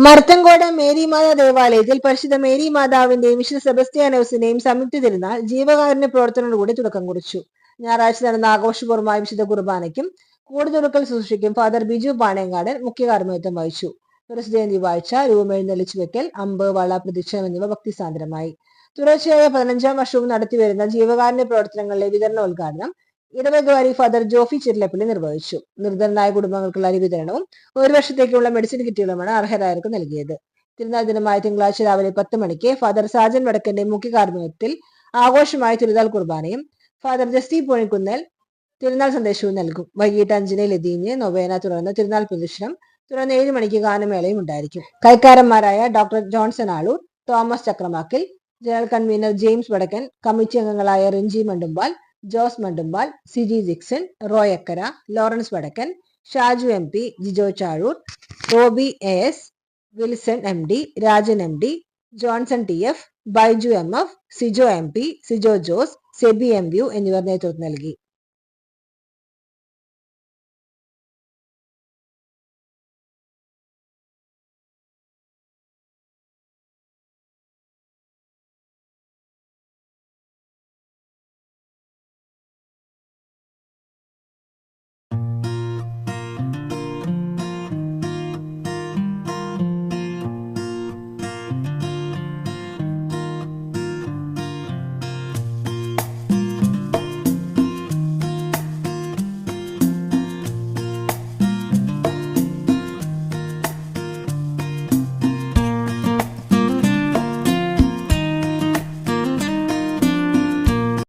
മർത്തങ്കോട് മേരിമാതാ ദേവാലയത്തിൽ പരിശുദ്ധ മേരി മാതാവിന്റെയും വിശുദ്ധ സെബസ്ത്യാനോസിന്റെയും സംയുക്ത തിരുനാൾ ജീവകാരുണ്യ പ്രവർത്തനത്തോടുകൂടി തുടക്കം കുറിച്ചു. ഞായറാഴ്ച നടന്ന ആഘോഷപൂർവമായ വിശുദ്ധ കുർബാനയ്ക്കും കൂടുതലുക്കൽ ശുശ്രൂഷയ്ക്കും ഫാദർ ബിജു പാണേങ്കാടൻ മുഖ്യ കാർമ്മികത്വം വഹിച്ചു. തുറസ്ജയന്തി വാഴ്ച, രൂപമെഴുന്നള്ളിച്ചു വെക്കൽ, അമ്പ്, വള, പ്രദക്ഷിണം എന്നിവ ഭക്തിസാന്ദ്രമായി. തുടർച്ചയായ 15-ാം വർഷവും നടത്തിവരുന്ന ജീവകാരുണ്യ പ്രവർത്തനങ്ങളിലെ വിതരണോദ്ഘാടനം ഇടവകവാരി ഫാദർ ജോഫി ചിർലപ്പള്ളി നിർവഹിച്ചു. നിർധനരായ കുടുംബങ്ങൾക്കുള്ള അരി വിതരണവും 1 വർഷത്തേക്കുള്ള മെഡിസിൻ കിറ്റുകളുമാണ് അർഹരായവർക്ക് നൽകിയത്. തിരുനാൾ ദിനമായ തിങ്കളാഴ്ച രാവിലെ 10 മണിക്ക് ഫാദർ സാജൻ വടക്കന്റെ മുഖ്യ കാർമ്മികത്വത്തിൽ ആഘോഷമായ തിരുനാൾ കുർബാനയും ഫാദർ ജസ്റ്റി പൂണിക്കുന്നേൽ തിരുനാൾ സന്ദേശവും നൽകും. വൈകിട്ട് 5-ന് ലതീഞ്ഞ് നൊവേന, തുടർന്ന് തിരുനാൾ പ്രദക്ഷിണം, തുടർന്ന് 7 മണിക്ക് ഗാനമേളയും ഉണ്ടായിരിക്കും. കൈക്കാരന്മാരായ doctor Johnson Aloor, Thomas Chakramakkil, general convener James Vadakkan, committee അംഗങ്ങളായ Rinchi Mandumpal, Jose Mandumpal, Siji Jixon, Roy Akkara, Lawrence Vadakkan, Shaju MP, Jijo Chazhoor, Roby AS, Wilson MD, Rajan MD, Johnson TF, Baiju MF, Sijo MP, Sijo Jose, Sebi MU എന്നിവർ നേതൃത്വം നൽകി.